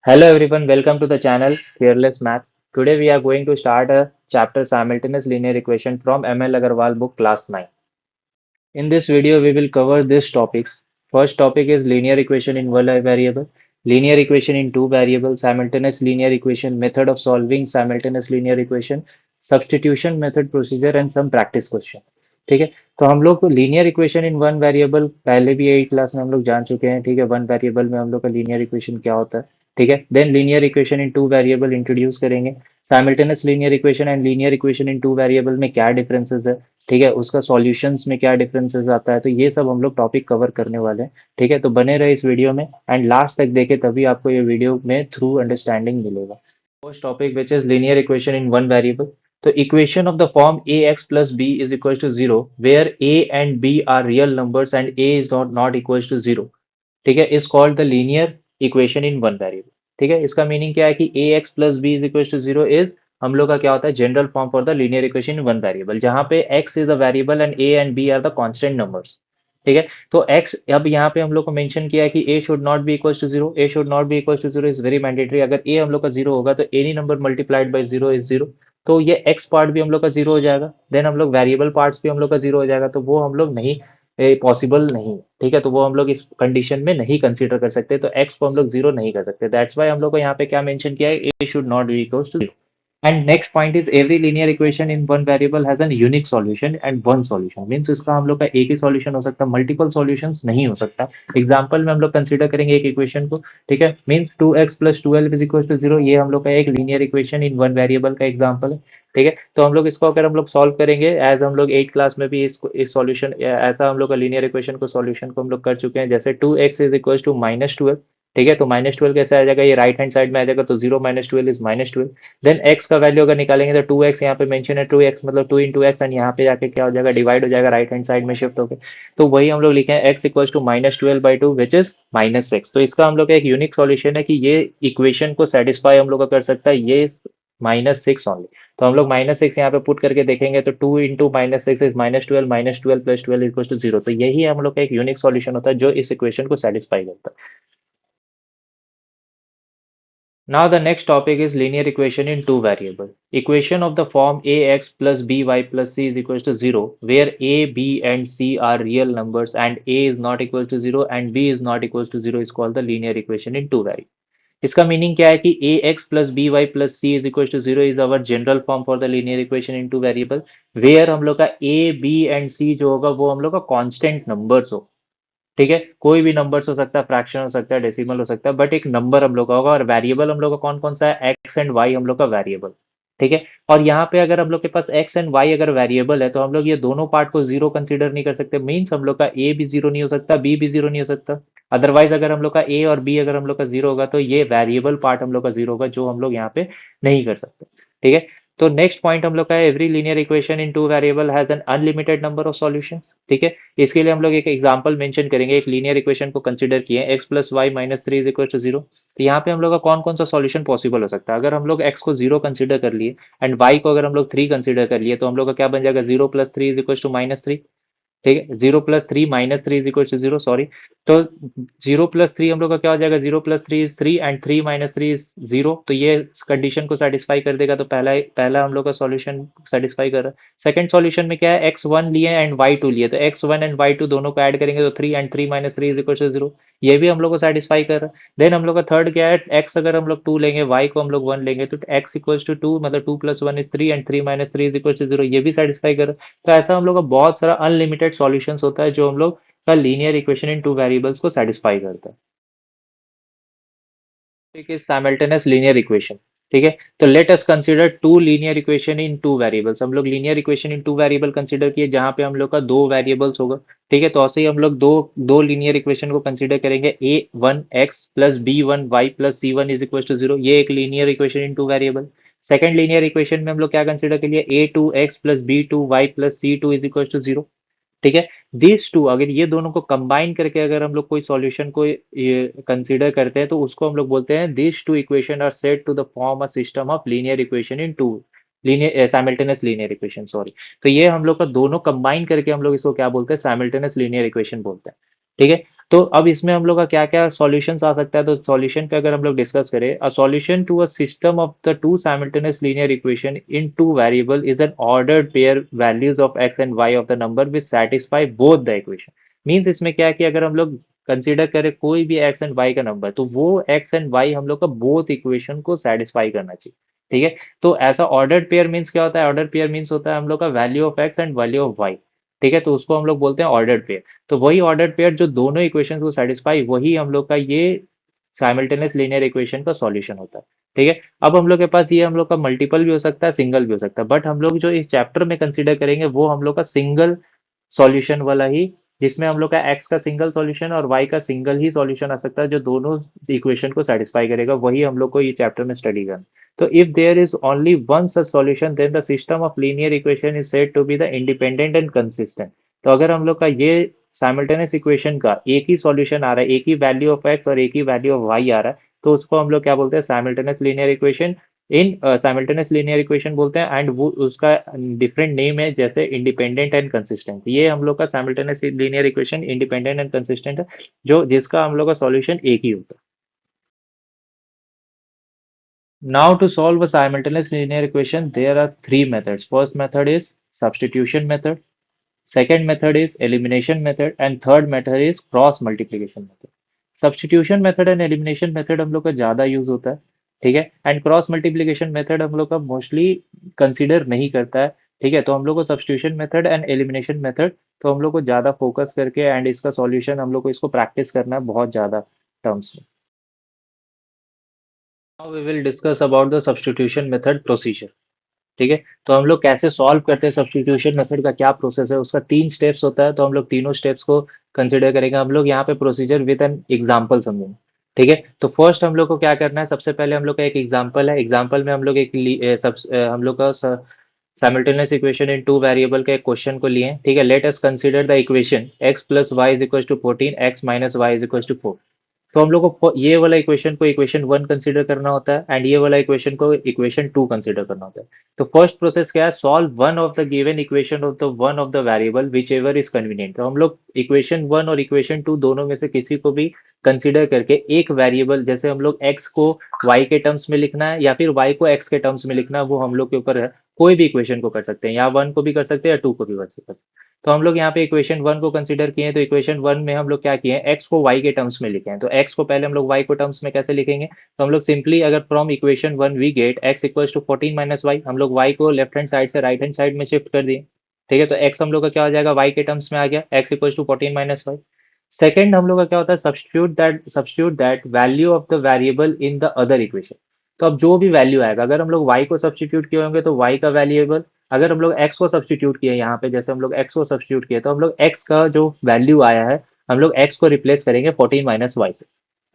Hello everyone, welcome to the channel Fearless Math. Today we are going to start a chapter simultaneous linear equation from ML Agarwal book class 9. In this video we will cover these topics. First topic is linear equation in one variable, linear equation in two variables, simultaneous linear equation, method of solving simultaneous linear equation, substitution method procedure and some practice question. ठीक है, तो हम लोग linear equation in one variable पहले भी 8 class में हम लोग जान चुके हैं। ठीक है, वन वेरिएबल में हम लोग का लीनियर इक्वेशन क्या होता है। ठीक है, then linear equation in two variable introduce करेंगे। Simultaneous linear equation and linear equation in two variable में क्या डिफरेंसेस है। ठीक है, उसका सॉल्यूशंस में क्या डिफरेंसेस आता है, तो ये सब हम लोग टॉपिक कवर करने वाले हैं। ठीक है, तो बने रहे इस वीडियो में एंड लास्ट तक देखे, तभी आपको ये वीडियो में थ्रू अंडरस्टैंडिंग मिलेगा। First topic which is linear equation in one variable. तो equation of the form ax plus b is equals to 0 where a and b are real numbers and a is not equals to 0, ठीक है, is called the linear equation in one variable. ठीक है, इसका meaning क्या है कि a x plus b is equal to zero is हम लोग का क्या होता है, general form for the linear equation in one variable, जहां पे x is the variable and a and b are the constant numbers. ठीक है, तो एक्स अब यहाँ पे हम लोग को मेंशन किया है कि a should not be equal to zero, a should not be equal to zero is very mandatory. अगर ए हम लोग का जीरो होगा तो any number multiplied by zero is zero, तो ये एक्स पार्ट भी हम लोग का जीरो हो जाएगा। देन हम लोग वेरिएबल पार्ट्स भी हम लोग का जीरो हो जाएगा, तो वो हम लोग नहीं, पॉसिबल नहीं। ठीक है, तो वो हम लोग इस कंडीशन में नहीं कंसीडर कर सकते, तो एक्स को हम लोग जीरो नहीं कर सकते। दैट्स वाई हम लोग को यहाँ पे क्या मेंशन किया है, a should not be equals to zero. And next point is every linear equation in one variable has an unique solution and one solution means इसका हम लोग का एक ही सॉल्यूशन हो सकता है, मल्टीपल सॉल्यूशंस नहीं हो सकता। एग्जांपल में हम लोग कंसीडर करेंगे एक इक्वेशन को। ठीक है, मींस 2x प्लस 12 इज इक्वल टू जीरो, ये हम लोग का एक linear equation in one variable का एग्जांपल है। ठीक है, तो हम लोग इसको अगर हम लोग सॉल्व करेंगे एज हम लोग 8 क्लास में भी इसको इस सॉल्यूशन ऐसा हम लोग का लीनियर इक्वेशन को सॉल्यूशन को हम लोग कर चुके हैं, जैसे 2x इज इक्वल टू -12। ठीक है, तो -12 कैसे आ जाएगा, ये राइट हैंड साइड में आ जाएगा, तो 0 - 12 इज -12। देन x का वैल्यू अगर निकालेंगे तो 2x यहाँ पे मेंशन है, 2x मतलब 2 इंटू एक्स, एंड यहाँ पे जाके क्या हो जाएगा, डिवाइड हो जाएगा राइट हैंड साइड में शिफ्ट होकर। तो वही हम लोग लिखे हैं x equal to -12/2 which is -6। तो इसका हम लोग का एक यूनिक सॉल्यूशन है कि ये इक्वेशन को सेटिस्फाई हम लोग का कर सकता है, ये -6 ओनली। तो हम लोग -6 यहाँ पे पुट करके देखेंगे तो 2 into -6 is -12, -12 plus 12 equal to zero. तो यही हम लोग का एक यूनिक सॉल्यूशन होता है जो इस इक्वेशन को सेटिस्फाई करता है। Now the next topic is linear equation in two variable. Equation of the form ax plus by plus c is equal to 0, where a, b and c are real numbers and a is not equal to 0 and b is not equal to 0 is called the linear equation in two variable. इसका meaning क्या है कि a x plus b y plus c is equal to zero is our general form for the linear equation in two variable, where हम लोग का A B and सी जो होगा वो हम लोग का कांस्टेंट नंबर्स हो। ठीक है, कोई भी नंबर्स हो सकता है, फ्रैक्शन हो सकता है, डेसिमल हो सकता है, बट एक नंबर हम लोग का होगा। और वेरिएबल हम लोग का कौन कौन सा है, एक्स एंड वाई हम लोग का वेरिएबल। ठीक है, और यहाँ पे अगर हम लोग के पास एक्स एंड वाई अगर वेरिएबल है तो हम लोग ये दोनों पार्ट को जीरो कंसीडर नहीं कर सकते। मीन्स हम लोग का ए भी जीरो नहीं हो सकता, बी भी जीरो नहीं हो सकता। अदरवाइज अगर हम लोग का ए और बी अगर हम लोग का जीरो होगा तो ये वेरिएबल पार्ट हम लोग का जीरो होगा, जो हम लोग यहाँ पे नहीं कर सकते। ठीक है, तो नेक्स्ट पॉइंट हम लोग का है every linear equation in two variable has an unlimited number of solutions. ठीक है, इसके लिए हम लोग एक एग्जांपल मेंशन करेंगे। एक लीनियर इक्वेशन को कंसीडर किए, x plus y minus three is equal to zero. तो यहाँ पे हम लोग का कौन कौन सा सॉल्यूशन पॉसिबल हो सकता है। अगर हम लोग एक्स को जीरो कंसीडर कर लिए एंड वाई को अगर हम लोग थ्री कंसीडर कर लिए, तो हम लोग का क्या बन जाएगा, 0 + 3 इज इक्वल टू -3। ठीक है, 0 + 3 -3 is equal to zero, sorry. तो 0 + 3 हम लोग का क्या हो जाएगा, 0 + 3 इज 3 एंड 3 - 3 इज जीरो। तो ये कंडीशन को सेटिस्फाई कर देगा, तो पहला हम लोग का सॉल्यूशन सेटिस्फाई कर रहा है। सेकंड सॉल्यूशन में क्या है, x1 लिए एंड y2 लिए, तो x1 एंड y2 दोनों को ऐड करेंगे तो 3 and 3 - 3 is equal to zero. ये भी हम लोग को सेटिस्फाई कर रहा है। देन हम लोग का थर्ड क्या है, x अगर हम लोग 2 लेंगे, y को हम लोग 1 लेंगे, तो x इक्वल्स टू 2 मतलब 2 + 1 is 3 and 3 - 3 is equal to zero, ये भी सेटिस्फाई कर रहा है। तो ऐसा हम लोग का बहुत सारा अनलिमिटेड सॉल्यूशंस होता है जो हम लोग का linear equation in two variables को सेटिस्फाई करता है। ठीक है, साइमल्टेनियस लीनियर इक्वेशन। ठीक है, तो let us consider two linear equation in two variables. हम लोग linear equation in two variable consider किए जहां पे हम लोग का दो वेरिएबल्स होगा। ठीक है, तो ऐसे ही हम लोग दो दो लीनियर इक्वेशन को कंसीडर करेंगे, a1x plus b1y plus c1 is equal to zero, ये एक linear equation in two variable. Second linear equation में हम लोग क्या कंसीडर करिए, a2x plus b2y plus c2 is equal to zero. ठीक है, दिस टू अगर ये दोनों को कंबाइन करके अगर हम लोग कोई सॉल्यूशन को कंसीडर करते हैं तो उसको हम लोग बोलते हैं this two equation are set to the form a system of linear equation in two linear simultaneous linear equation, sorry. तो ये हम लोग का दोनों कंबाइन करके हम लोग इसको क्या बोलते हैं, साइमल्टेनियस लीनियर इक्वेशन बोलते हैं। ठीक है, तो अब इसमें हम लोग का क्या क्या सॉल्यूशंस आ सकता है, तो सॉल्यूशन पे अगर हम लोग डिस्कस करें, a solution to a system of the two simultaneous linear equation in two variable is an ordered pair values of x and y of the number which satisfy both the equation. Means इसमें क्या है कि अगर हम लोग consider करें कोई भी एक्स एंड वाई का नंबर, तो वो एक्स एंड वाई हम लोग का बोथ इक्वेशन को सेटिस्फाई करना चाहिए। ठीक है, तो ऐसा ऑर्डर्ड पेयर मीन्स क्या होता है, ऑर्डर पेयर मीन्स होता है हम लोग का value of x and value of y. ठीक है, तो उसको हम लोग बोलते हैं ऑर्डर्ड पेयर। तो वही ऑर्डर पेयर जो दोनों इक्वेशन को सेटिस्फाई, वही हम लोग का ये साइमल्टेनियस लीनियर इक्वेशन का सॉल्यूशन होता है। ठीक है, अब हम लोग के पास ये हम लोग का मल्टीपल भी हो सकता है, सिंगल भी हो सकता है, बट हम लोग जो इस चैप्टर में कंसीडर करेंगे वो हम लोग का सिंगल सॉल्यूशन वाला ही, जिसमें हम लोग का एक्स का सिंगल सॉल्यूशन और वाई का सिंगल ही सॉल्यूशन आ सकता है, जो दोनों इक्वेशन को सेटिस्फाई करेगा, वही हम लोग को ये चैप्टर में स्टडी करना। तो if there is only one such solution then the system of linear equation is said to be the independent and consistent. तो अगर हम लोग का ये साइमल्टेनियस इक्वेशन का एक ही सॉल्यूशन आ रहा है, एक ही वैल्यू ऑफ एक्स और एक ही वैल्यू ऑफ वाई आ रहा है, तो उसको हम लोग क्या बोलते हैं, साइमल्टेनियस लीनियर इक्वेशन। इन साइमल्टेनियस लीनियर इक्वेशन बोलते हैं, एंड वो उसका डिफरेंट नेम है, जैसे इंडिपेंडेंट एंड कंसिस्टेंट। ये हम लोग का simultaneous linear equation independent and consistent है, जो जिसका हम लोग का सॉल्यूशन एक ही होता है। Now to solve a simultaneous linear equation, there are three methods. First method is substitution method, second method is elimination method, and third method is cross multiplication method. Substitution method and elimination method हम लोग का ज़्यादा use होता है। ठीक है, and cross multiplication method हम लोग का मोस्टली कंसिडर नहीं करता है। ठीक है, तो हम लोग को substitution method and elimination method, तो हम लोग को ज़्यादा फोकस करके एंड इसका सॉल्यूशन हम लोग को इसको प्रैक्टिस करना है बहुत ज़्यादा टर्म्स में। Now we will discuss about the substitution method procedure. ठीक है, तो हम लोग कैसे सॉल्व करते हैं, सब्स्टिट्यूशन मेथड का क्या प्रोसेस है, उसका तीन स्टेप्स होता है, तो हम लोग तीनों स्टेप्स को कंसिडर करेंगे। हम लोग यहाँ पे प्रोसीजर विद एन एग्जांपल समझेंगे। ठीक है, तो फर्स्ट हम लोग को क्या करना है, सबसे पहले हम लोग का एक एग्जांपल है, एग्जांपल में हम लोग हम लोग का simultaneous equation in two variable के क्वेश्चन को लिए। ठीक है, let us consider the equation x plus y is equal to 14, x minus y is equal to 4। तो हम लोग को ये वाला इक्वेशन को इक्वेशन वन कंसीडर करना होता है, एंड ये वाला इक्वेशन को इक्वेशन टू कंसीडर करना होता है। तो फर्स्ट प्रोसेस क्या है, solve one of the given equation of the one of the variable which ever is convenient. तो हम लोग इक्वेशन वन और इक्वेशन टू दोनों में से किसी को भी कंसीडर करके एक वेरिएबल, जैसे हम लोग x को y के टर्म्स में लिखना है या फिर y को x के टर्म्स में लिखना है, वो हम लोग के ऊपर है। कोई भी इक्वेशन को कर सकते हैं, या वन को भी कर सकते हैं या टू को भी कर सकते हैं। तो हम लोग यहाँ पे इक्वेशन वन को कंसीडर किए हैं, तो इक्वेशन वन में हम लोग क्या किए हैं, एक्स को वाई के टर्म्स में लिखे हैं। तो एक्स को पहले हम लोग वाई को टर्म्स में कैसे लिखेंगे, तो हम लोग सिंपली अगर from equation one we get x equals to 14 minus y, हम लोग वाई को लेफ्ट हैंड साइड से राइट हैंड साइड में शिफ्ट कर दिए। ठीक है, तो एक्स हम लोग का क्या हो जाएगा, वाई के टर्म्स में आ गया, x equals to 14 minus y. Second हम लोग का क्या होता है, substitute that value of the variable in the other equation. तो अब जो भी वैल्यू आएगा, अगर हम लोग y को सब्स्टिट्यूट किए होंगे तो y का वैल्यूएबल, अगर हम लोग x को सब्स्टिट्यूट किए यहाँ पे, जैसे हम लोग x को सब्स्टिट्यूट किए, तो हम लोग x का जो वैल्यू आया है, हम लोग x को रिप्लेस करेंगे 14 माइनस वाई से।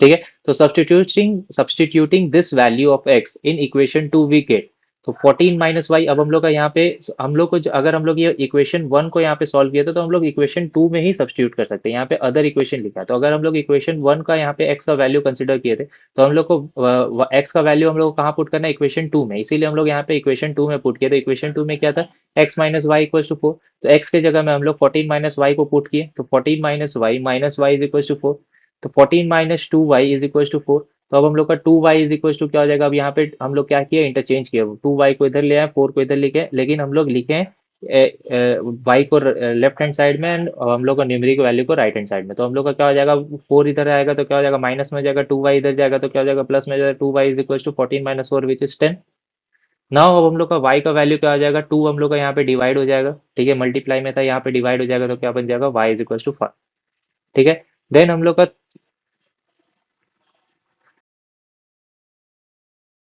ठीक है, तो substituting this value of x in equation two we get, तो 14 माइनस वाई। अब हम लोग का यहाँ पे, हम लोग को अगर हम लोग ये इक्वेशन वन को यहाँ पे सॉल्व किया था, तो हम लोग इक्वेशन टू में ही सब्स्टिट्यूट कर सकते हैं। यहाँ पे अदर इक्वेशन लिखा है, तो अगर हम लोग इक्वेशन वन का यहाँ पे x का वैल्यू कंसिडर किए थे, तो हम लोग को x का वैल्यू हम लोग को कहाँ पुट करना है, इक्वेशन टू में, इसीलिए हम लोग यहाँ पे इक्वेशन टू में पुट किए। तो इक्वेशन टू में क्या था, x minus y equal to 4, तो x के जगह में हम लोग 14 माइनस वाई को पुट किए, तो 14 minus y is equal to 4। तो 14 minus two y is equal to 4। तो अब हम लोग का two y is equal to क्या हो जाएगा, अब यहाँ पे हम लोग क्या किया, इंटरचेंज किया, टू वाई को इधर ले आए, फोर को इधर लिखे, लेकिन हम लोग लिखे वाई को लेफ्ट हैंड साइड में, एंड हम लोग का न्यूमेरिक वैल्यू को राइट हैंड साइड में। तो हम लोग का क्या हो जाएगा, फोर इधर आएगा तो क्या हो जाएगा, माइनस में हो जाएगा, टू वाई इधर जाएगा तो क्या हो जाएगा, प्लस में हो जाएगा, two y is equal to 14 minus four which is 10। Now अब हम लोग का y का वैल्यू क्या हो जाएगा, टू हम लोग का यहाँ पे डिवाइड हो जाएगा। ठीक है, मल्टीप्लाई में था, यहाँ पे डिवाइड हो जाएगा, तो क्या बन जाएगा, y इज इक्वल टू 5। ठीक है, देन हम लोग का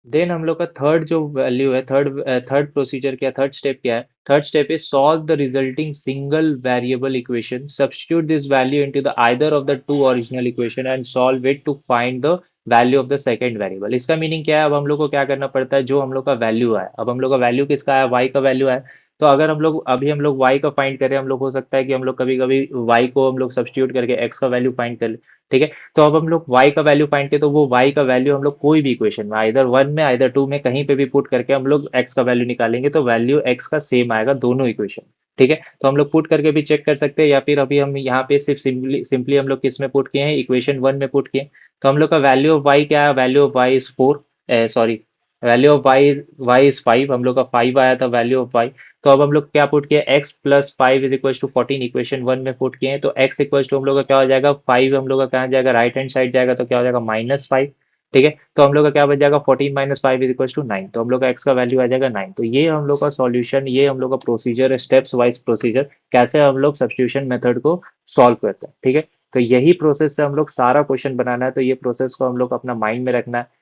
देन हम लोग का थर्ड जो वैल्यू है, थर्ड प्रोसीजर क्या, थर्ड स्टेप क्या है, third step is solve the resulting single variable equation, substitute this value into the either of the two original equation and solve it to find the value of the second variable. इसका meaning क्या है, अब हम लोग को क्या करना पड़ता है, जो हम लोग का वैल्यू है, अब हम लोग का वैल्यू किसका है, y का वैल्यू है। तो अगर हम लोग अभी हम लोग y का फाइंड करें, हम लोग हो सकता है कि हम लोग कभी कभी y को हम लोग सब्स्टिट्यूट करके x का वैल्यू फाइंड कर ले। ठीक है, तो अब हम लोग y का वैल्यू फाइंड किया, तो वो y का वैल्यू हम लोग कोई भी इक्वेशन में, आइदर वन में आइदर टू में, कहीं पे भी पुट करके हम लोग x का वैल्यू निकालेंगे, तो वैल्यू x का सेम आएगा दोनों इक्वेशन। ठीक है, तो हम लोग पुट करके भी चेक कर सकते हैं, या फिर अभी हम यहाँ पे सिर्फ सिंपली सिंपली हम लोग किस में पुट किए हैं, इक्वेशन वन में पुट किए हैं। तो हम लोग का वैल्यू ऑफ वाई क्या है, value of y is four, sorry, value of y y is five, हम लोग का फाइव आया था वैल्यू ऑफ वाई। तो अब हम लोग क्या पुट किया, x plus five is equal to fourteen, equation one में पुट किए हैं। तो एक्स इक्वल टू हम लोग का क्या हो जाएगा, फाइव हम लोग का कहाँ जाएगा, राइट हैंड साइड जाएगा, तो क्या हो जाएगा -5। ठीक है, तो हम लोग का क्या बच जाएगा, 14 - 5 इज इक्वल टू 9, तो हम लोग का एक्स का वैल्यू आ जाएगा 9। तो ये हम लोग का सॉल्यूशन, ये हम लोग का प्रोसीजर, स्टेप्स वाइज प्रोसीजर, कैसे हम लोग सब्स्टिट्यूशन मेथड को सॉल्व करते हैं। ठीक है, तो यही प्रोसेस से हम लोग सारा क्वेश्चन बनाना है, तो ये प्रोसेस को हम लोग अपना माइंड में रखना है।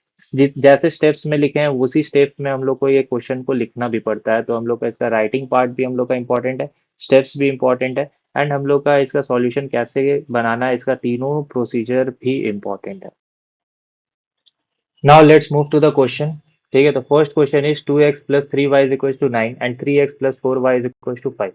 जैसे स्टेप्स में लिखे हैं उसी स्टेप्स में हम लोग को ये क्वेश्चन को लिखना भी पड़ता है, तो हम लोग का इसका राइटिंग पार्ट भी हम लोग का इंपॉर्टेंट है, स्टेप्स भी इंपॉर्टेंट है, एंड हम लोग का इसका सॉल्यूशन कैसे बनाना है, इसका तीनों प्रोसीजर भी इंपॉर्टेंट है। Now let's move to the question. ठीक है, तो first question is 2x plus three y is equal to 9 and 3x plus four y is equal to 5।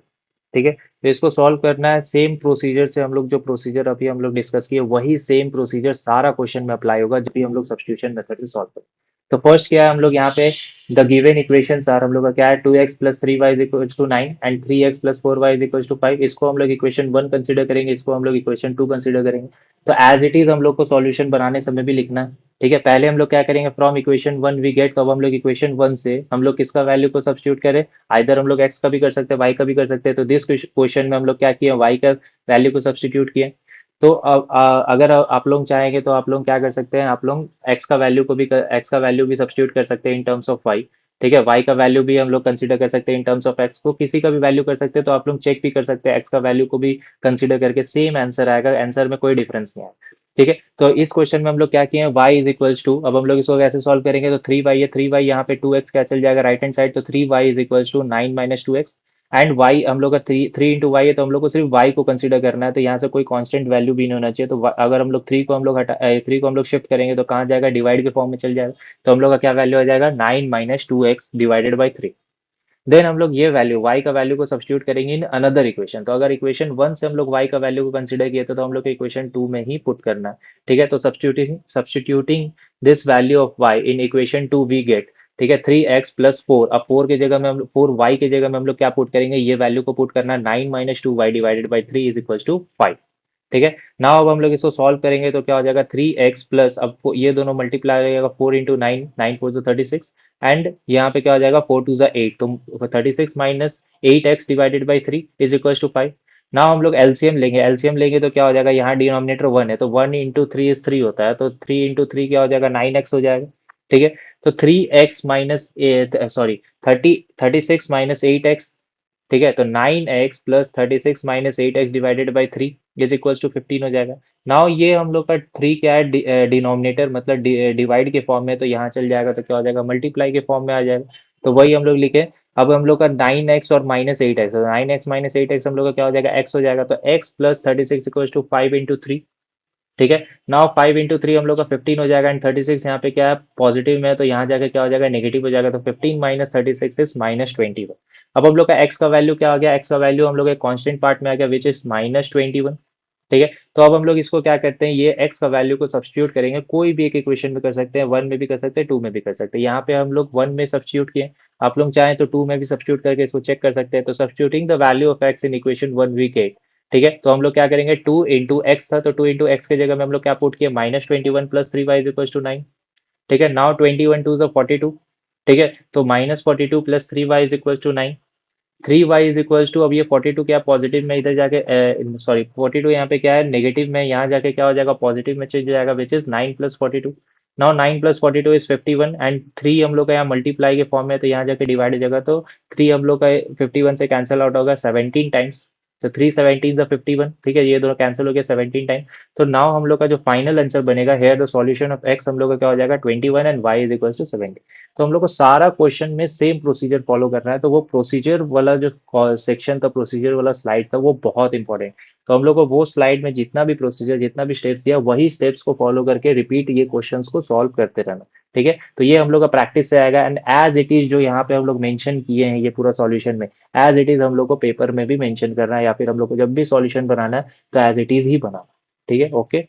ठीक है, तो इसको सॉल्व करना है सेम प्रोसीजर से, हम लोग जो प्रोसीजर अभी हम लोग डिस्कस किए वही सेम प्रोसीजर सारा क्वेश्चन में अप्लाई होगा जब भी हम लोग सब्स्टिट्यूशन मेथड से सॉल्व करें। तो फर्स्ट क्या है, हम लोग यहाँ पे द गिवन इक्वेशन आर, हम लोग का क्या है, 2x plus three y is equal to 9 and 3x plus four y is equal to 5। इसको हम लोग इक्वेशन वन कंसिडर करेंगे, इसको हम लोग इक्वेशन टू कंसिडर करेंगे। तो एज इट इज हम लोग को सॉल्यूशन बनाने समय भी लिखना है। ठीक है, पहले हम लोग क्या करेंगे, from equation one we get, तो अब हम लोग इक्वेशन वन से हम लोग किसका वैल्यू को सब्स्टिट्यूट करें, आइदर हम लोग एक्स का भी कर सकते हैं, वाई का भी कर सकते हैं। तो दिस क्वेश्चन में हम लोग क्या किए, वाई का वैल्यू को सब्स्टिट्यूट किए। तो अब अगर आप लोग चाहेंगे तो आप लोग क्या कर सकते हैं, आप लोग एक्स का वैल्यू को भी एक्स का वैल्यू भी सब्स्टिट्यूट कर सकते हैं इन टर्म्स ऑफ वाई। ठीक है, वाई का वैल्यू भी हम लोग कंसीडर कर सकते हैं इन टर्म्स ऑफ एक्स, को किसी का भी वैल्यू कर सकते हैं। तो आप लोग चेक भी कर सकते हैं, एक्स का वैल्यू को भी कंसीडर करके सेम आंसर आएगा, आंसर में कोई डिफरेंस नहीं आएगा। ठीक है, तो इस क्वेश्चन में हम लोग क्या किए हैं, y इज इक्वल्स टू, अब हम लोग इसको कैसे सॉल्व करेंगे, तो थ्री वाई है, थ्री वाई यहाँ पे टू एक्स क्या चल जाएगा राइट हैंड साइड, तो three y is equals to 9 - 2x। And y हम लोग का थ्री थ्री इंटू वाई है, तो हम लोग को सिर्फ y को कंसीडर करना है, तो यहाँ से कोई कांस्टेंट वैल्यू भी नहीं होना चाहिए। तो अगर हम लोग थ्री को हम लोग हटा, थ्री को हम लोग शिफ्ट करेंगे तो कहाँ जाएगा, डिवाइड के फॉर्म में चल जाएगा। तो हम लोग का क्या वैल्यू आ जाएगा, 9 - 2x divided by three. Then हम लोग ये वैल्यू y का वैल्यू को सब्स्टिट्यूट करेंगे इन अनदर इक्वेशन। तो अगर इक्वेशन वन से हम लोग y का वैल्यू को कंसीडर किए तो हम लोग को इक्वेशन टू में ही पुट करना है। ठीक है, तो substituting this value of y in equation two we get, ठीक है, 3x प्लस फोर। अब फोर की जगह में हम फोर वाई की जगह में हम लोग क्या पुट करेंगे, ये वैल्यू को पुट करना है, 9 - 2y divided by three is equal to 5। ठीक है, नाउ अब हम लोग इसको सॉल्व करेंगे तो क्या हो जाएगा, 3x प्लस, अब ये दोनों मल्टीप्लाई हो जाएगा, 4 × 9, 9 4 36, एंड यहाँ पे क्या हो जाएगा, 4 2 8, तो 36 minus 8x divided by three is equal to 5। Now हम लोग एलसीएम लेंगे, एलसीएम लेंगे तो क्या हो जाएगा, यहाँ डिनोमिनेटर वन है तो one into three is three होता है, तो थ्री इंटू थ्री क्या हो जाएगा, 9x हो जाएगा। ठीक है, तो 3x माइनस, सॉरी, 36 - 8x। ठीक है, तो 9x plus 36 - 8x divided by three is equals to 15 हो जाएगा। नाउ ये हम लोग का थ्री क्या है, डिनोमिनेटर मतलब डिवाइड के फॉर्म में, तो यहाँ चल जाएगा तो क्या हो जाएगा, मल्टीप्लाई के फॉर्म में आ जाएगा। तो वही हम लोग लिखे। अब हम लोग का 9x और -8x, 9x - 8x हम लोग का क्या हो जाएगा, x हो जाएगा, तो x प्लस 36 इक्वल्स टू 5 × 3। ठीक है, नाउ 5 × 3 हम लोग का 15 हो जाएगा, एंड 36 यहाँ पे क्या है, पॉजिटिव में है, तो यहाँ जाके क्या हो जाएगा, नेगेटिव हो जाएगा, तो 15 - 36 इज -21। अब हम लोग का x का वैल्यू क्या आ गया, x का वैल्यू हम लोग एक कांस्टेंट पार्ट में आ गया विच इज -21। ठीक है, तो अब हम लोग इसको क्या करते हैं, ये x का वैल्यू को सब्स्टिट्यूट करेंगे, कोई भी एक इक्वेशन में कर सकते हैं, वन में भी कर सकते हैं, टू में भी कर सकते हैं। यहाँ पे हम लोग वन में सब्स्टिट्यूट किए, आप लोग चाहें तो टू में भी सब्स्टिट्यूट करके इसको चेक कर सकते हैं। तो substituting the value of x in equation one we get. ठीक है, तो हम लोग क्या करेंगे, टू इंटू एक्स था, तो टू इंटू एक्स की जगह में हम लोग क्या पुट किए, -21 plus three y equal to 9। ठीक है, नाउ 21 टू 42। ठीक है, तो -42 plus three y is equal to 9। Three y is equals to, अब ये 42 क्या पॉजिटिव में इधर जाके, सॉरी 42 यहाँ पे क्या है नेगेटिव में, यहाँ जाके क्या हो जाएगा, पॉजिटिव में चेंज हो जाएगा which is 9 + 42। Now 9 + 42 is 51, and three हम लोग का यहाँ मल्टीप्लाई के फॉर्म में है, तो यहाँ जाके डिवाइड हो जाएगा, तो थ्री हम लोग का 51 से कैंसिल आउट होगा 17 टाइम्स। तो 3 17 × 51, ठीक है, ये दोनों कैंसिल हो गया 17 टाइम। तो नाउ हम लोग का जो फाइनल आंसर बनेगा here the solution of x, हम लोग का क्या हो जाएगा, 21 and y is equal to 70। तो हम लोग को सारा क्वेश्चन में सेम प्रोसीजर फॉलो करना है, तो वो प्रोसीजर वाला जो सेक्शन था, प्रोसीजर वाला स्लाइड था, वो बहुत इंपॉर्टेंट। तो हम लोग को वो स्लाइड में जितना भी प्रोसीजर, जितना भी स्टेप्स दिया, वही स्टेप्स को फॉलो करके रिपीट ये क्वेश्चंस को सॉल्व करते रहना। ठीक है, तो ये हम लोग का प्रैक्टिस से आएगा, एंड एज इट इज जो यहाँ पे हम लोग मेंशन किए हैं ये पूरा सॉल्यूशन में, एज इट इज हम लोग को पेपर में भी मेंशन करना है, या फिर हम लोग को जब भी सॉल्यूशन बनाना है तो एज इट इज ही बनाना है। ठीक है, okay.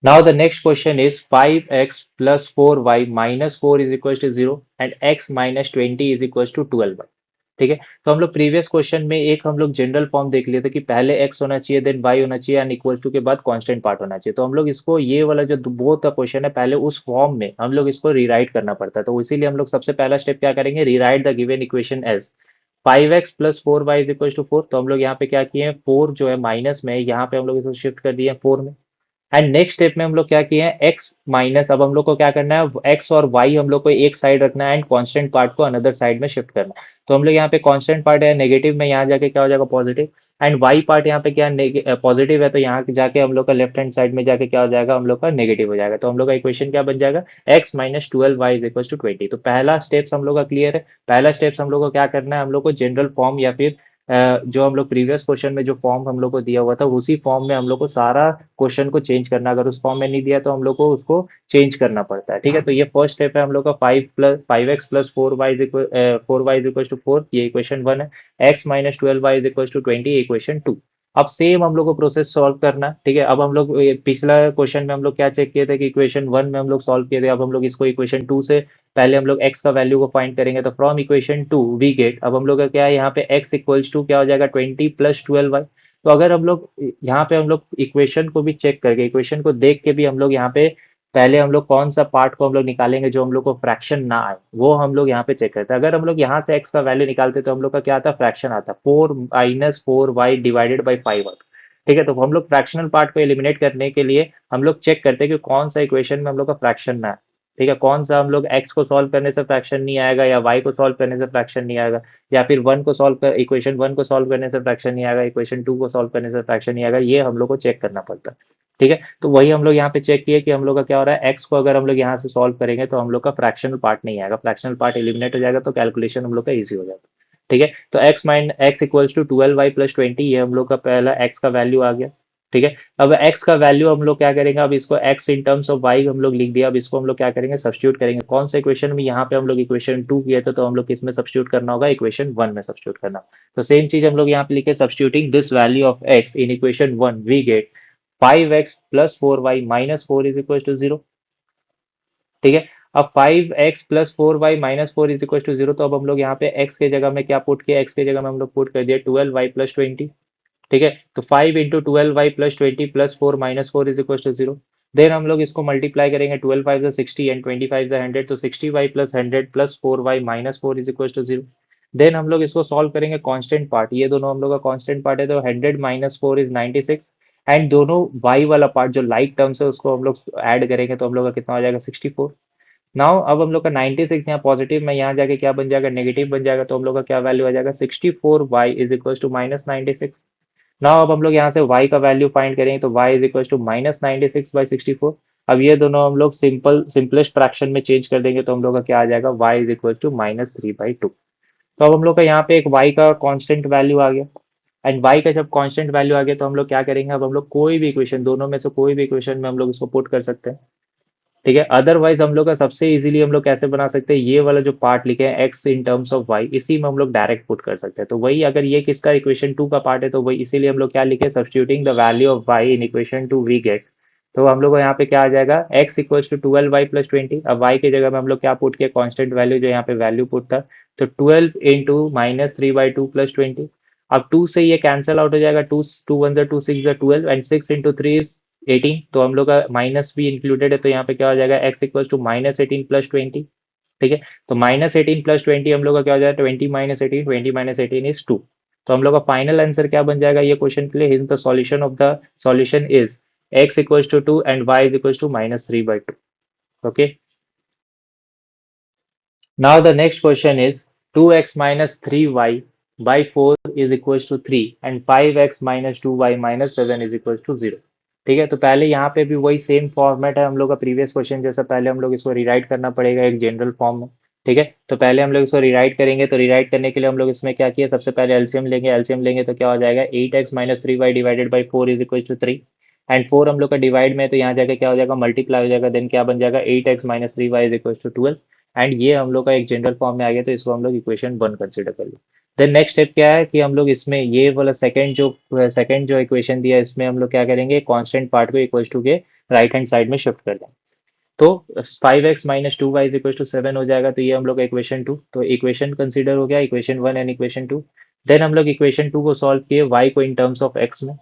Now the next question is 5x plus 4y minus 4 is equals to 0 and x minus 20 is equals to 12y. ठीक है। तो हम लोग प्रीवियस क्वेश्चन में एक हम लोग जनरल फॉर्म देख लिए थे कि पहले x होना चाहिए, देन y होना चाहिए एंड इक्वल टू के बाद कांस्टेंट पार्ट होना चाहिए। तो हम लोग इसको ये वाला जो बोथ का क्वेश्चन है, पहले उस फॉर्म में हम लोग इसको रीराइट करना पड़ता है। तो इसीलिए हम लोग सबसे पहला स्टेप क्या करेंगे, rewrite the given equation as 5x plus 4y is equal to 4। तो हम लोग यहाँ पे क्या किए हैं, 4 जो है माइनस में, यहाँ पे हम लोग इसको शिफ्ट कर दिए 4 में। एंड नेक्स्ट स्टेप में हम लोग क्या किए हैं, x माइनस, अब हम लोग को क्या करना है, x और y हम लोग को एक साइड रखना है एंड कांस्टेंट पार्ट को अनदर साइड में शिफ्ट करना है। तो हम लोग यहाँ पे कांस्टेंट पार्ट है नेगेटिव में, यहाँ जाके क्या हो जाएगा पॉजिटिव, एंड y पार्ट यहाँ पे क्या पॉजिटिव है, तो यहाँ जाके हम लोग का लेफ्ट हैंड साइड में जाके क्या हो जाएगा, हम लोग का नेगेटिव हो जाएगा। तो हम लोग का इक्वेशन क्या बन जाएगा, x minus 12y is equal to 20। तो पहला स्टेप्स हम लोग का क्लियर है। पहला स्टेप्स हम लोग को क्या करना है, हम लोग को जनरल फॉर्म या फिर जो हम लोग प्रीवियस क्वेश्चन में जो फॉर्म हम लोग को दिया हुआ था, उसी फॉर्म में हम लोग को सारा क्वेश्चन को चेंज करना। अगर उस फॉर्म में नहीं दिया तो हम लोग को उसको चेंज करना पड़ता है। ठीक है। तो ये फर्स्ट स्टेप है हम लोग का, 5x plus 4y is equal to 4, ये इक्वेशन 1 है। x minus 12y is equal to 20, equation 2। अब सेम हम लोग को प्रोसेस सॉल्व करना है। ठीक है। अब हम लोग पिछला क्वेश्चन में हम लोग क्या चेक किए थे कि इक्वेशन 1 में हम लोग सॉल्व किए थे, अब हम लोग इसको इक्वेशन 2 से पहले हम लोग x का वैल्यू को फाइंड करेंगे। तो फ्रॉम इक्वेशन 2 वी गेट, अब हम लोग का क्या है, यहाँ पे x इक्वल्स टू क्या हो जाएगा, 20 प्लस 12y। तो अगर हम लोग यहाँ पे हम लोग इक्वेशन को भी चेक करके, इक्वेशन को देख के भी हम लोग यहाँ पे पहले हम लोग कौन सा पार्ट को हम लोग निकालेंगे जो हम लोग को फ्रैक्शन ना आए, वो हम लोग यहाँ पे चेक करते हैं। अगर हम लोग यहाँ से x का वैल्यू निकालते तो हम लोग का क्या आता, फ्रैक्शन आता, 4 - 4y डिवाइडेड बाई 5 आता। ठीक है। तो हम लोग फ्रैक्शनल पार्ट को एलिमिनेट करने के लिए हम लोग चेक करते हैं कि कौन सा इक्वेशन में हम लोग का फ्रैक्शन ना है। ठीक है। कौन सा हम लोग x को सॉल्व करने से फ्रैक्शन नहीं आएगा, या y को सॉल्व करने से फ्रैक्शन नहीं आएगा, या फिर वन को सॉल्व कर इक्वेशन 1 को सॉल्व करने से फ्रैक्शन नहीं आएगा, इक्वेशन 2 को सॉल्व करने से फ्रैक्शन नहीं आएगा, ये हम लोग को चेक करना पड़ता है। ठीक है। तो वही हम लोग यहाँ पे चेक किए कि हम लोग का क्या हो रहा है, x को अगर हम लोग यहाँ से सॉल्व करेंगे तो हम लोग का फ्रैक्शनल पार्ट नहीं आएगा, फ्रैक्शनल पार्ट एलिमिनेट हो जाएगा, तो कैलकुलेशन हम लोग का ईजी हो जाता है। ठीक है। तो x equals to 12y plus 20, ये हम लोग का पहला x का वैल्यू आ गया। ठीक है। अब x का वैल्यू हम लोग क्या करेंगे, अब इसको x in terms of y हम लोग लिख दिया, अब इसको हम लोग क्या करेंगे, सब्स्टिट्यूट करेंगे। कौन सा इक्वेशन में, यहाँ पे हम लोग इक्वेशन 2 किए थे, तो हम लोग किस में सब्स्टिट्यूट करना होगा, इक्वेशन 1 में सब्स्टिट्यूट करना। तो सेम चीज हम लोग यहाँ पे लिखे, substituting this value of x in equation 1 we get 5x plus 4y minus 4 is equal to 0। ठीक है। अब 5x plus 4y minus 4 is equal to 0, तो अब हम लोग यहाँ पे x के जगह में क्या पुट किया, x के जगह में हम लोग पुट कर दिया 12y प्लस 20। ठीक है। तो 5 × 12y plus 20 plus 4 - 4 is equal to 0। Then हम लोग इसको मल्टीप्लाई करेंगे, 12×5 = 60 एंड 25 × 100, तो 60y plus 100 plus 4y - 4 is equal to 0। Then हम लोग इसको सॉल्व करेंगे कांस्टेंट पार्ट, ये दोनों हम लोग का कांस्टेंट पार्ट है, तो 100 - 4 इज 96। एंड दोनों y वाला पार्ट जो लाइक टर्म्स है उसको हम लोग ऐड करेंगे, तो हम लोग का कितना हो जाएगा, 64। नाउ अब हम लोग का 96 यहाँ पॉजिटिव में, यहाँ जाके क्या बन जाएगा, नेगेटिव बन जाएगा, तो हम लोग का क्या वैल्यू आ जाएगा, 64y is equal to -96। Now अब हम लोग यहाँ से y का वैल्यू फाइंड करेंगे, तो y इज इक्वल टू -96/64। अब ये दोनों हम लोग सिंपलेस्ट फ्रैक्शन में चेंज कर देंगे, तो हम लोग का क्या आ जाएगा, y इज इक्वल टू -3/2। तो अब हम लोग का यहाँ पे एक y का कांस्टेंट वैल्यू आ गया। एंड y का जब कांस्टेंट वैल्यू आ गया, तो हम लोग क्या करेंगे, अब हम लोग कोई भी इक्वेशन, दोनों में से कोई भी इक्वेशन में हम लोग इसको पुट कर सकते हैं। ठीक है। अदरवाइज हम लोग का सबसे इजीली हम लोग कैसे बना सकते हैं, ये वाला जो पार्ट लिखे हैं x in terms of y, इसी में हम लोग डायरेक्ट पुट कर सकते हैं। तो वही, अगर ये किसका इक्वेशन 2 का पार्ट है, तो वही इसीलिए हम लोग क्या लिखे, substituting the value of y in equation 2 we get. तो हम लोग को यहाँ पे क्या आ जाएगा, x equals to 12y plus 20। अब y की जगह में हम लोग क्या पुट किया, कांस्टेंट वैल्यू जो यहाँ पे वैल्यू पुट था, तो 12 × -3/2 प्लस 20। अब 2 से ये कैंसिल आउट हो जाएगा, 2 2 1 2 6 12 एंड 6 × 3 इज 18। तो हम लोग का माइनस भी इंक्लूडेड है, तो यहाँ पे क्या हो जाएगा, x इक्वल टू -18 प्लस 20। ठीक है। तो -18 प्लस 20 हम लोग का क्या हो जाएगा, 20 - 18, 20 - 18 इज 2। तो हम लोग का फाइनल आंसर क्या बन जाएगा ये क्वेश्चन के लिए, the solution of the solution is x equal to 2 and y is equal to -3/2। Okay. Now the next question is 2x minus 3y by 4 is equals to 3 and 5x minus 2y minus 7 is equals to 0। ठीक है। तो पहले यहाँ पे भी वही same format है हम लोग का प्रीवियस क्वेश्चन जैसा, पहले हम लोग इसको रिराइट करना पड़ेगा एक जनरल फॉर्म में। ठीक है। तो पहले हम लोग इसको रिराइट करेंगे, तो रिराइट करने के लिए हम लोग इसमें क्या किया, सबसे पहले एलसीएम लेंगे, एलसीएम लेंगे तो क्या हो जाएगा, 8x - 3y divided by 4 is equal to 3। And 4 हम लोग का डिवाइड में है, तो यहाँ जाके क्या हो जाएगा, मल्टीप्लाई हो जाएगा, देन क्या बन जाएगा, 8x - 3y is equal to 12। And ये हम लोग का एक जनरल फॉर्म में आ गया, तो इसको हम लोग इक्वेशन 1 कंसिडर कर लें। देन नेक्स्ट स्टेप क्या है कि हम लोग इसमें ये वाला सेकंड जो इक्वेशन दिया है, इसमें हम लोग क्या करेंगे, कांस्टेंट पार्ट को इक्वल टू के राइट हैंड साइड में शिफ्ट कर दें। तो 5x - 2y is equal to 7 हो जाएगा, तो ये हम लोग का इक्वेशन 2, तो इक्वेशन कंसीडर हो गया, इक्वेशन 1 एंड इक्वेशन 2। देन हम लोग इक्वेशन 2 को सॉल्व किए y को इन टर्म्स ऑफ x में,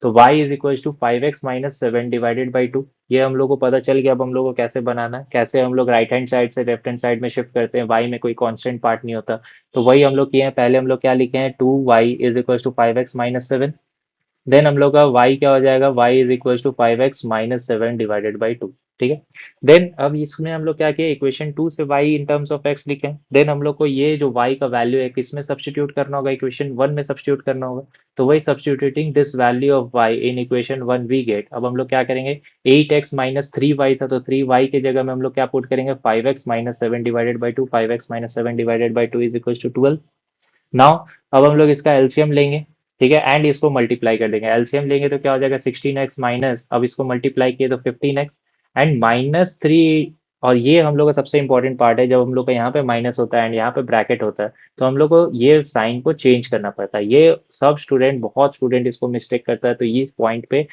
तो y is equal to 5x - 7 divided by 2। ये हम लोग को पता चल गया। अब हम लोग को कैसे बनाना है, कैसे हम लोग राइट हैंड साइड से लेफ्ट हैंड साइड में शिफ्ट करते हैं, y में कोई कांस्टेंट पार्ट नहीं होता। तो वही हम लोग किए हैं। पहले हम लोग क्या लिखे हैं, 2y is equal to 5x - 7। Then हम लोग का y क्या हो जाएगा, y is equal to 5x - 7 divided by 2। ठीक है। देन अब इसमें हम लोग क्या किए, इक्वेशन 2 से y in terms of x लिखे। देन हम लोग को ये जो y का वैल्यू है किसमें सब्स्टिट्यूट करना होगा, इक्वेशन 1 में सब्स्टिट्यूट करना होगा। तो वही substituting this value of y in equation 1 we get. अब हम लोग क्या करेंगे, 8x - 3y था, तो 3y की जगह में हम लोग क्या पुट करेंगे, 5x - 7 divided by 2। 5x - 7 divided by 2 is equal to 12। Now अब हम लोग इसका एलसीएम लेंगे। ठीक है, एंड इसको मल्टीप्लाई कर देंगे। एलसीएम लेंगे तो क्या हो जाएगा, 16x माइनस, अब इसको मल्टीप्लाई किए तो 15x एंड -3। और ये हम लोग का सबसे इंपॉर्टेंट पार्ट है, जब हम लोग का यहाँ पे माइनस होता है एंड यहाँ पे ब्रैकेट होता है, तो हम लोग को ये साइन को चेंज करना पड़ता है। ये सब स्टूडेंट, बहुत स्टूडेंट इसको मिस्टेक करता है, तो इस पॉइंट पे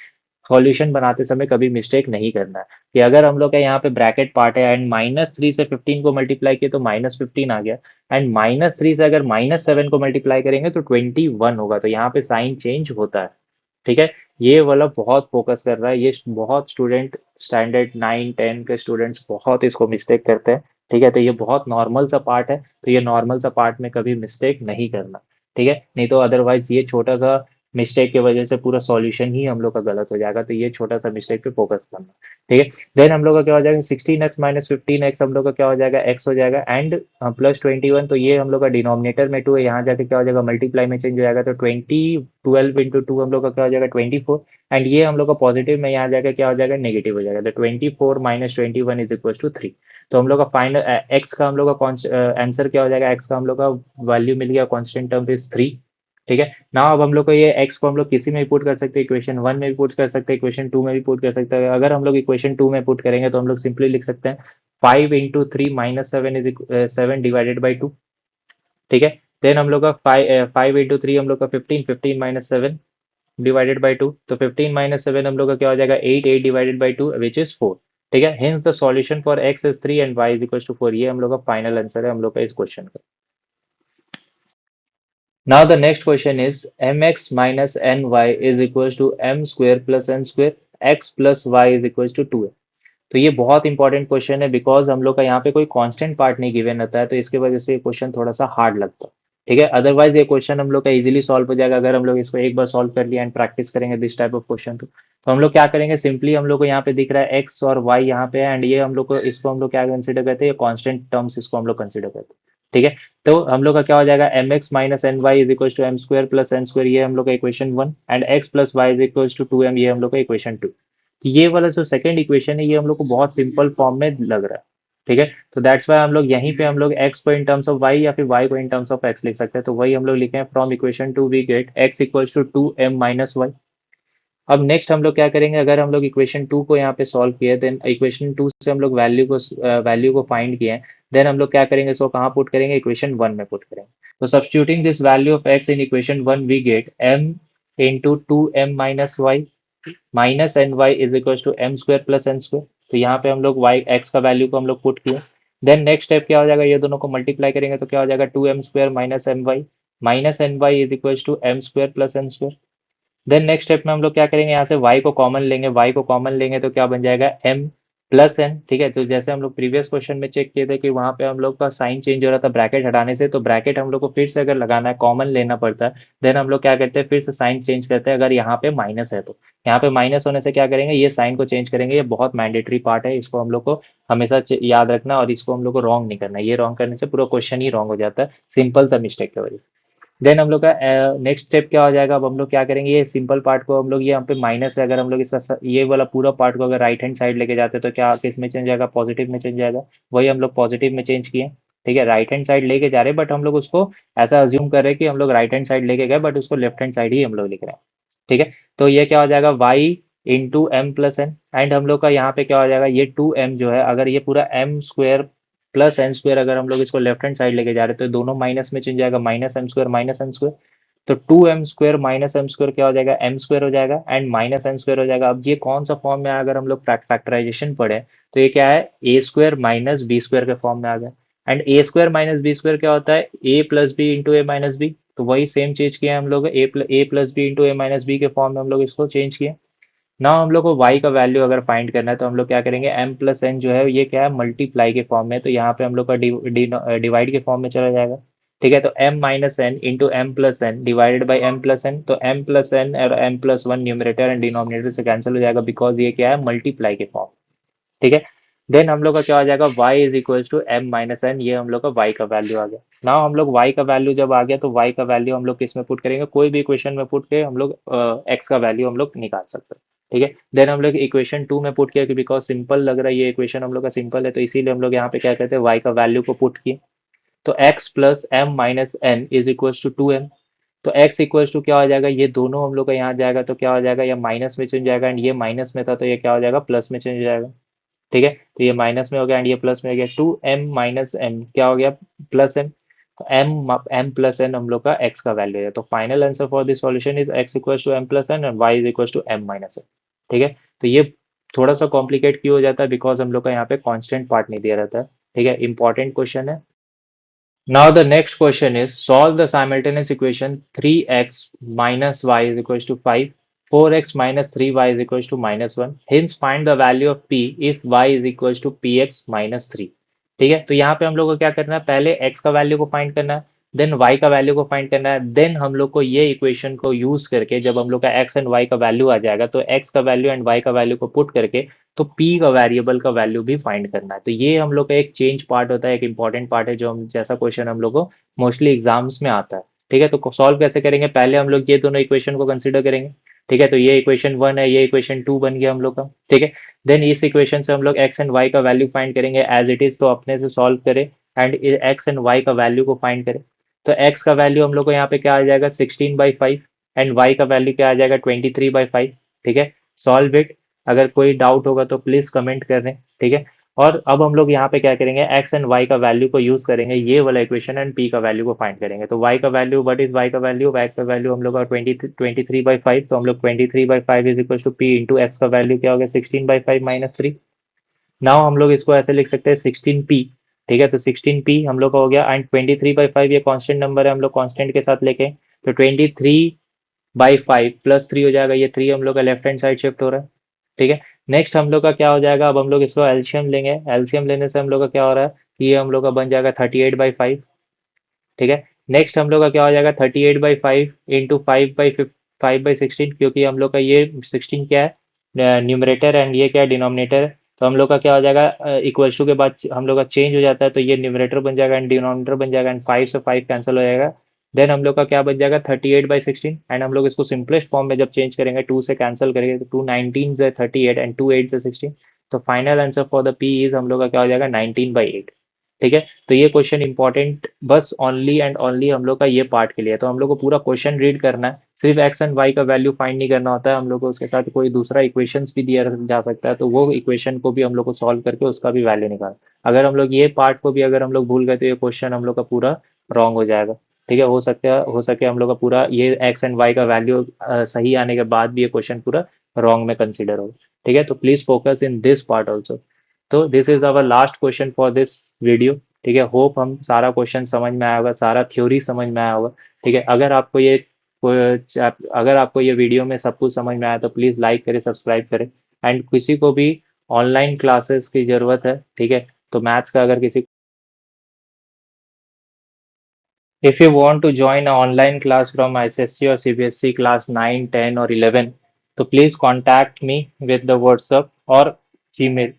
सॉल्यूशन बनाते समय कभी मिस्टेक नहीं करना है। कि अगर हम लोग का यहाँ पे ब्रैकेट पार्ट है एंड -3 से 15 को मल्टीप्लाई किए तो -15 आ गया, एंड -3 से अगर -7 को मल्टीप्लाई करेंगे तो 21 होगा, तो यहाँ पे साइन चेंज होता है। ठीक है। ये वाला बहुत फोकस कर रहा है, ये बहुत स्टूडेंट स्टैंडर्ड 9 10 के स्टूडेंट्स बहुत इसको मिस्टेक करते हैं। ठीक है, तो ये बहुत नॉर्मल सा पार्ट है, तो ये नॉर्मल सा पार्ट में कभी मिस्टेक नहीं करना। ठीक है, नहीं तो अदरवाइज ये छोटा सा मिस्टेक की वजह से पूरा सॉल्यूशन ही हम लोग का गलत हो जाएगा, तो ये छोटा सा मिस्टेक पे फोकस करना। ठीक है। देन हम लोग का क्या हो जाएगा, 16x - 15x हम लोग का क्या हो जाएगा, x हो जाएगा, एंड +21, तो ये हम लोग का डिनोमिनेटर में 2 है, यहाँ जाके क्या हो जाएगा, मल्टीप्लाई में चेंज हो जाएगा, तो 12 हम लोग का क्या हो जाएगा, 24। एंड ये हम लोग का पॉजिटिव में यहाँ जाके क्या हो जाएगा, नेगेटिव हो जाएगा, तो 24 - 21 इज इक्वल टू 3। तो हम लोग का फाइनल एक्स का हम लोग का आंसर क्या हो जाएगा, एक्स का हम लोग का वैल्यू मिल गया, कॉन्स्टेंट टर्म इज 3। ठीक है ना। अब हम लोग को ये एक्स को हम लोग किसी में भी पुट कर सकते हैं, इक्वेशन 1 में भी पुट कर सकते हैं, इक्वेशन 2 में भी पुट कर सकते हैं। अगर हम लोग इक्वेशन 2 में पुट करेंगे तो हम लोग सिंपली लिख सकते हैं 5 × 3 - 7 इज 7 डिवाइडेड बाई 2। ठीक है। देन हम लोग का 5 × 3 हम लोग का 15, 15 - 7 डिवाइडेड बाई 2, तो 15 - 7 हम लोग का क्या हो जाएगा, 8, 8 डिवाइडेड बाई 2 विच इज 4। ठीक है, hence the solution for x is 3 and y is equal to 4। ये हम लोग का फाइनल आंसर है हम लोग का इस क्वेश्चन का। Now the next question is mx minus ny is equals to m square plus n square, x plus y is equals to 2a। तो ये बहुत इंपॉर्टेंट क्वेश्चन है, बिकॉज हम लोग का यहाँ पे कोई कांस्टेंट पार्ट नहीं गिवन रहता है, तो इसके वजह से ये क्वेश्चन थोड़ा सा हार्ड लगता है। ठीक है, अदरवाइज ये क्वेश्चन हम लोग का इजीली सॉल्व हो जाएगा अगर हम लोग इसको एक बार सॉल्व कर लिया एंड प्रैक्टिस करेंगे दिस टाइप ऑफ क्वेश्चन। तो हम लोग क्या करेंगे, सिंपली हम लोग को यहाँ पे दिख रहा है एक्स और वाई यहाँ पे है, एंड ये हम लोग को, इसको हम लोग क्या कंसिडर करते हैं, कॉन्स्टेंट टर्म्स इसको हम लोग कंसिडर करते हैं। ठीक है, तो हम लोग का क्या हो जाएगा, m x minus n y is equal to m square plus n square, ये हम लोग का इक्वेशन 1, and x plus y is equal to 2m, ये हम लोग का इक्वेशन 2। ये वाला जो सेकंड इक्वेशन है ये हम लोग को बहुत सिंपल फॉर्म में लग रहा है। ठीक है, तो दैट्स वाई हम लोग यहीं पे हम लोग x को इन टर्म्स ऑफ y या फिर y को इन टर्म्स ऑफ x लिख सकते हैं, तो वही हम लोग लिखे हैं, from equation 2 we get x equals to 2m minus y. अब नेक्स्ट हम लोग क्या करेंगे, अगर हम लोग इक्वेशन 2 को यहाँ पे सॉल्व किए, देन इक्वेशन 2 से हम लोग वैल्यू को फाइंड किए हैं, देन हम लोग क्या करेंगे, इसको कहाँ पुट करेंगे, इक्वेशन 1 में पुट करेंगे। तो substituting this value of x in equation 1 we get m into 2m minus y minus n y is equal to m square plus n square. तो यहाँ पे हम लोग वाई एक्स का वैल्यू को हम लोग पुट किए। देन नेक्स्ट स्टेप क्या हो जाएगा, ये दोनों को मल्टीप्लाई करेंगे तो क्या हो जाएगा, 2m² minus n y is equal to m square plus n square. Then next step में हम लोग क्या करेंगे, यहाँ से y को कॉमन लेंगे, y को कॉमन लेंगे तो क्या बन जाएगा, m प्लस एन। ठीक है, तो जैसे हम लोग प्रीवियस क्वेश्चन में चेक किए थे कि वहां पे हम लोग का साइन चेंज हो रहा था ब्रैकेट हटाने से, तो ब्रैकेट हम लोग को फिर से अगर लगाना है, कॉमन लेना पड़ता है। देन हम लोग क्या करते हैं, फिर से साइन चेंज करते हैं, अगर यहाँ पे माइनस है तो यहाँ पे माइनस होने से क्या करेंगे, ये साइन को चेंज करेंगे। ये बहुत मैंडेटरी पार्ट है, इसको हम लोग को हमेशा याद रखना, और इसको हम लोग को रॉन्ग नहीं करना। ये रॉन्ग करने से पूरा क्वेश्चन ही रॉन्ग हो जाता है, सिंपल सा मिस्टेक की वजह से। देन हम लोग का नेक्स्ट स्टेप क्या हो जाएगा, अब हम लोग क्या करेंगे, ये सिंपल पार्ट को हम लोग, ये यहाँ पे माइनस है, अगर हम लोग इसका ये वाला पूरा पार्ट को अगर राइट हैंड साइड लेके जाते हैं तो क्या किस में चेंज जाएगा, पॉजिटिव में चेंज जाएगा। वही हम लोग पॉजिटिव में चेंज किए। ठीक है, राइट हैंड साइड लेके जा रहे हैं, बट हम लोग उसको ऐसा अज्यूम कर रहे हैं कि हम लोग राइट हैंड साइड लेके गए, बट उसको लेफ्ट हैंड साइड ही हम लोग लिख रहे हैं। ठीक है, तो ये क्या हो जाएगा, y into m plus n, and हम लोग का यहाँ पे क्या हो जाएगा, ये 2m जो है, अगर ये पूरा m square plus n square अगर हम लोग इसको लेफ्ट हैंड साइड लेके जा रहे हैं तो दोनों माइनस में चेंज जाएगा, minus m square minus n square. तो 2m² माइनस एम स्क्वायर क्या हो जाएगा, m² हो जाएगा एंड माइनस n² हो जाएगा। अब ये कौन सा फॉर्म में, अगर हम लोग फैक्टराइजेशन पढ़े तो ये क्या है, a² माइनस b² के फॉर्म में आ गया। एंड a² माइनस b² क्या होता है, a plus b into a minus b. तो वही सेम चीज किया हम लोग, a plus b into a minus b के फॉर्म में हम लोग इसको चेंज किए। ना हम लोग को y का वैल्यू अगर फाइंड करना है तो हम लोग क्या करेंगे, m प्लस एन जो है ये क्या है, मल्टीप्लाई के फॉर्म में, तो यहाँ पे हम लोग का डिवाइड के फॉर्म में चला जाएगा। ठीक है, तो m minus n into m plus n divided by m plus n, तो m प्लस एन और m plus one numerator and denominator से कैंसिल हो जाएगा, बिकॉज ये क्या है, मल्टीप्लाई के फॉर्म। ठीक है, देन हम लोग का क्या हो जाएगा, y is equal to m minus n, ये हम लोग का y का वैल्यू आ गया। नाउ हम लोग y का वैल्यू जब आ गया तो y का वैल्यू हम लोग किस में पुट करेंगे, कोई भी इक्वेशन में पुट के हम लोग x का वैल्यू हम लोग निकाल सकते हैं। ठीक है, देन हम लोग इक्वेशन 2 में पुट किया कि बिकॉज सिंपल लग रहा है, ये इक्वेशन हम लोग का सिंपल है, तो इसीलिए हम लोग यहाँ पे क्या कहते हैं, y का वैल्यू को पुट किए। तो x plus m minus n is equal to 2m। तो x इक्वल टू क्या हो जाएगा, ये दोनों हम लोग का यहाँ जाएगा तो क्या हो जाएगा, ये माइनस में चेंज जाएगा एंड ये माइनस में था तो ये क्या हो जाएगा, प्लस में चेंज हो जाएगा। ठीक है, तो ये माइनस में हो गया एंड ये प्लस में हो गया, 2m माइनस एम क्या हो गया, प्लस एम। तो m प्लस एन हम लोग का x का वैल्यू है। तो final answer for this solution is x equal to m plus n and y is equal to m minus n. ठीक है, तो ये थोड़ा सा कॉम्प्लिकेट क्यों हो जाता है, बिकॉज हम लोग का यहाँ पे कांस्टेंट पार्ट नहीं दिया रहता है। ठीक है, इंपॉर्टेंट क्वेश्चन है। Now the next question is, solve the simultaneous equation 3x minus y is equals to 5, 4x minus 3y is equals to minus 1. Hence find the value of p if y is equals to px minus 3. ठीक है, तो यहाँ पे हम लोग को क्या करना है, पहले x का वैल्यू को फाइंड करना है, देन y का वैल्यू को फाइंड करना है, देन हम लोग को ये इक्वेशन को यूज करके जब हम लोग का x एंड y का वैल्यू आ जाएगा तो x का वैल्यू एंड y का वैल्यू को पुट करके तो p का वेरिएबल का वैल्यू भी फाइंड करना है। तो ये हम लोग का एक चेंज पार्ट होता है, एक इंपॉर्टेंट पार्ट है, जो हम जैसा क्वेश्चन हम लोग को मोस्टली एग्जाम्स में आता है। ठीक है, तो सॉल्व कैसे करेंगे, पहले हम लोग ये दोनों इक्वेशन को कंसिडर करेंगे। ठीक है, तो ये इक्वेशन 1 है, ये इक्वेशन 2 बन गया हम लोग का। ठीक है, देन इस इक्वेशन से हम लोग x एंड y का वैल्यू फाइंड करेंगे एज इट इज, तो अपने से सॉल्व करें एंड x एंड y का वैल्यू को फाइंड करें। तो x का वैल्यू हम लोग को यहाँ पे क्या आ जाएगा, 16/5 एंड y का वैल्यू क्या आ जाएगा, 23/5। ठीक है, सॉल्व इट। अगर कोई डाउट होगा तो प्लीज कमेंट कर दें। ठीक है, और अब हम लोग यहाँ पे क्या करेंगे, x एंड y का वैल्यू को यूज करेंगे, ये वाला इक्वेशन एंड p का वैल्यू को फाइंड करेंगे। तो y का वैल्यू, व्हाट इज y का वैल्यू, y का वैल्यू हम लोग का 23/5, तो हम लोग 23/5 is equal to p into x का वैल्यू क्या हो गया, 16/5 माइनस 3। नाउ हम लोग इसको ऐसे लिख सकते हैं 16p। ठीक है, तो 16p हम लोग का हो गया एंड 23/5 ये कांस्टेंट नंबर है, हम लोग कांस्टेंट के साथ लेके, तो 23/5 प्लस 3 हो जाएगा, ये 3 हम लोग का लेफ्ट हैंड साइड शिफ्ट हो रहा है। ठीक है, नेक्स्ट हम लोग का क्या हो जाएगा, अब हम लोग इसको एल्शियम लेंगे, एल्शियम लेने से हम लोग का क्या हो रहा है कि ये हम लोग का बन जाएगा 38/5। ठीक है, नेक्स्ट हम लोग का क्या हो जाएगा, 38/5 इंटू 5/16, क्योंकि हम लोग का ये 16 क्या है, न्यूमरेटर एंड ये क्या है, डिनोमिनेटर है। तो हम लोग का क्या हो जाएगा, इक्वल टू के बाद हम लोग का चेंज हो जाता है, तो ये न्यूमरेटर बन जाएगा एंड डिनोमिनेटर बन जाएगा एंड 5 से 5 कैंसिल हो जाएगा। देन हम लोग का क्या बन जाएगा, 38/16 एंड हम लोग इसको सिंपलेस्ट फॉर्म में जब चेंज करेंगे, 2 से कैंसिल करेंगे, तो 2 19 से 38 एंड 2 8 से 16। तो final answer for the P is हम लोग का क्या हो जाएगा, 19/8। ठीक है, तो ये क्वेश्चन इंपॉर्टेंट बस ओनली एंड ओनली हम लोग का ये पार्ट के लिए है। तो हम लोग को पूरा क्वेश्चन रीड करना है, सिर्फ एक्स एंड वाई का वैल्यू फाइंड नहीं करना होता है, हम लोग को उसके साथ कोई दूसरा इक्वेशंस भी दिया जा सकता है, तो वो इक्वेशन को भी हम लोग को सॉल्व करके उसका भी वैल्यू निकाल। अगर हम लोग ये पार्ट को भी अगर हम लोग भूल गए तो ये क्वेश्चन हम लोग का पूरा रॉन्ग हो जाएगा। ठीक है, हो सके हम लोग का पूरा ये एक्स एंड वाई का वैल्यू सही आने के बाद भी ये क्वेश्चन पूरा रॉन्ग में कंसिडर हो। ठीक है, तो please focus in this part also. तो this is our last question for this video. ठीक है, होप हम सारा क्वेश्चन समझ में आया होगा, सारा थ्योरी समझ में आया होगा। ठीक है, अगर आपको ये वीडियो में सब कुछ समझ में आया तो प्लीज़ लाइक करें, सब्सक्राइब करें। एंड किसी को भी ऑनलाइन क्लासेस की ज़रूरत है, ठीक है, तो मैथ्स का अगर किसी, if you want to join a online class from SSC और सीबीएसई क्लास 9 10 और 11, तो please contact me with the WhatsApp और Gmail.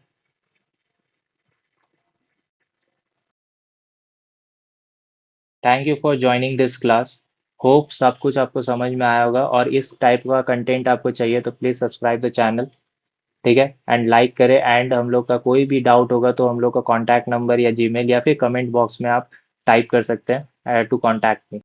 Thank you for joining this class. Hope सब कुछ आपको समझ में आया होगा, और इस टाइप का कंटेंट आपको चाहिए तो प्लीज़ सब्सक्राइब द चैनल। ठीक है, एंड लाइक करें, एंड हम लोग का कोई भी डाउट होगा तो हम लोग का कॉन्टैक्ट नंबर या जीमेल या फिर कमेंट बॉक्स में आप टाइप कर सकते हैं टू कॉन्टैक्ट मी।